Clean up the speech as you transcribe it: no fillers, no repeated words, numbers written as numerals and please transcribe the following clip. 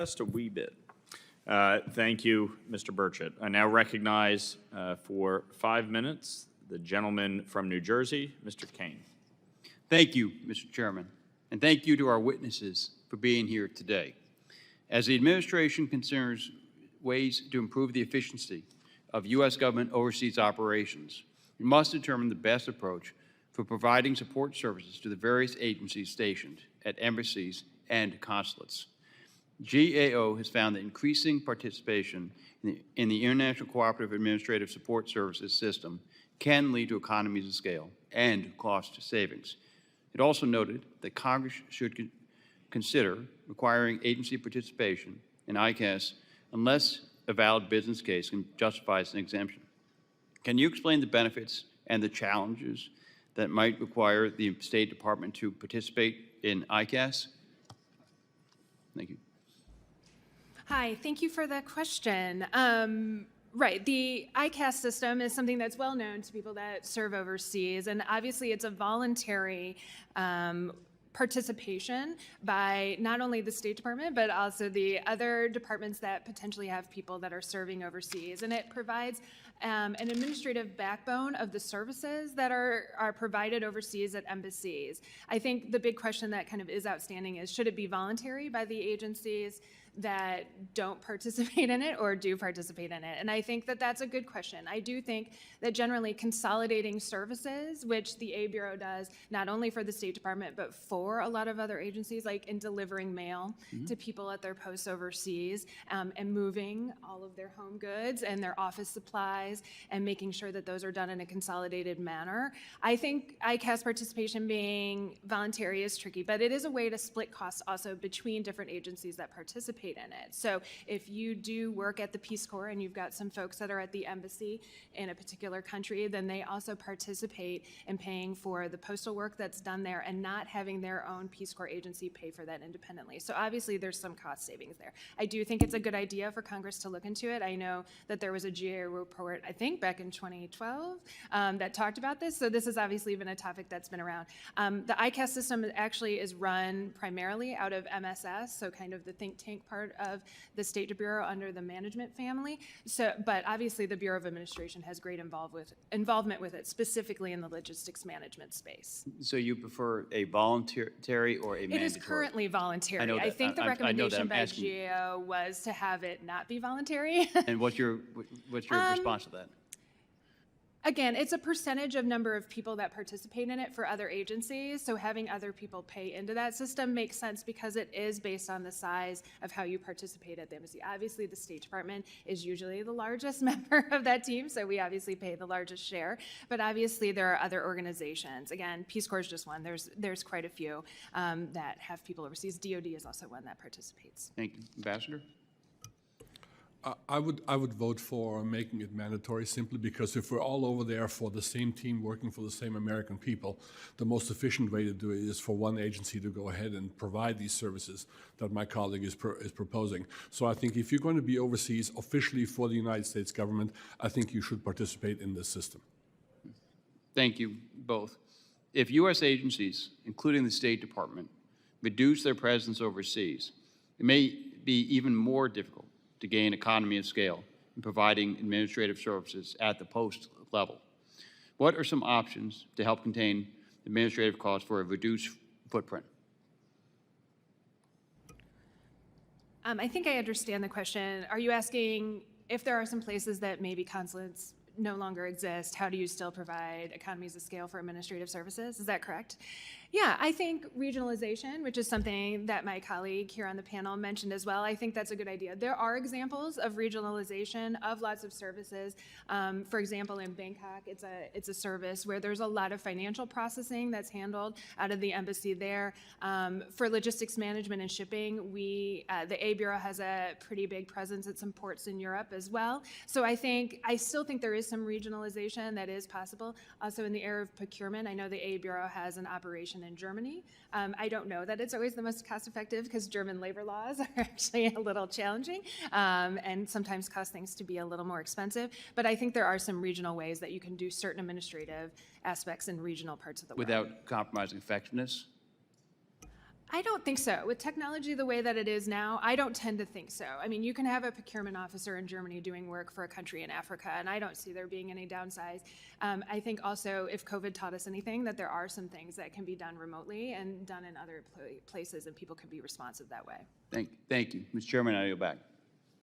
Just a wee bit. Thank you, Mr. Burchett. I now recognize for 5 minutes the gentleman from New Jersey, Mr. Kean. Thank you, Mr. Chairman, and thank you to our witnesses for being here today. As the administration considers ways to improve the efficiency of U.S. government overseas operations, we must determine the best approach for providing support services to the various agencies stationed at embassies and consulates. GAO has found that increasing participation in the International Cooperative Administrative Support Services system can lead to economies of scale and cost savings. It also noted that Congress should consider requiring agency participation in ICAS unless a valid business case justifies an exemption. Can you explain the benefits and the challenges that might require the State Department to participate in ICAS? Thank you. Hi, thank you for the question. Right, the ICAS system is something that's well known to people that serve overseas, and obviously it's a voluntary participation by not only the State Department, but also the other departments that potentially have people that are serving overseas. And it provides an administrative backbone of the services that are provided overseas at embassies. I think the big question that kind of is outstanding is, should it be voluntary by the agencies that don't participate in it or do participate in it? And I think that that's a good question. I do think that generally consolidating services, which the A Bureau does, not only for the State Department, but for a lot of other agencies, like in delivering mail to people at their posts overseas, and moving all of their home goods and their office supplies and making sure that those are done in a consolidated manner. I think ICAS participation being voluntary is tricky, but it is a way to split costs also between different agencies that participate in it. So if you do work at the Peace Corps and you've got some folks that are at the embassy in a particular country, then they also participate in paying for the postal work that's done there and not having their own Peace Corps agency pay for that independently. So obviously there's some cost savings there. I do think it's a good idea for Congress to look into it. I know that there was a GAO report, I think back in 2012, that talked about this. So this has obviously been a topic that's been around. The ICAS system actually is run primarily out of MSS, so kind of the think tank part of the State Bureau under the management family. So, but obviously the Bureau of Administration has great involvement with it, specifically in the logistics management space. So you prefer a voluntary or a mandatory? It is currently voluntary. I know that. I think the recommendation by GAO was to have it not be voluntary. And what's your response to that? Again, it's a percentage of number of people that participate in it for other agencies, so having other people pay into that system makes sense because it is based on the size of how you participate at the embassy. Obviously, the State Department is usually the largest member of that team, so we obviously pay the largest share, but obviously there are other organizations. Again, Peace Corps is just one. There's quite a few that have people overseas. DoD is also one that participates. Thank you. Ambassador? I would vote for making it mandatory simply because if we're all over there for the same team working for the same American people, the most efficient way to do it is for one agency to go ahead and provide these services that my colleague is proposing. So I think if you're going to be overseas officially for the United States government, I think you should participate in this system. Thank you both. If U.S. agencies, including the State Department, reduce their presence overseas, it may be even more difficult to gain economy of scale in providing administrative services at the post level. What are some options to help contain administrative costs for a reduced footprint? I think I understand the question. Are you asking if there are some places that maybe consulates no longer exist, how do you still provide economies of scale for administrative services? Is that correct? Yeah, I think regionalization, which is something that my colleague here on the panel mentioned as well, I think that's a good idea. There are examples of regionalization of lots of services. For example, in Bangkok, it's a service where there's a lot of financial processing that's handled out of the embassy there. For logistics management and shipping, the A Bureau has a pretty big presence at some ports in Europe as well. So I still think there is some regionalization that is possible. Also in the area of procurement, I know the A Bureau has an operation in Germany. I don't know that it's always the most cost effective because German labor laws are actually a little challenging and sometimes cause things to be a little more expensive. But I think there are some regional ways that you can do certain administrative aspects in regional parts of the world. Without compromising effectiveness? I don't think so. With technology the way that it is now, I don't tend to think so. I mean, you can have a procurement officer in Germany doing work for a country in Africa, and I don't see there being any downsides. I think also, if COVID taught us anything, that there are some things that can be done remotely and done in other places, and people can be responsive that way. Thank you. Mr. Chairman, I yield back.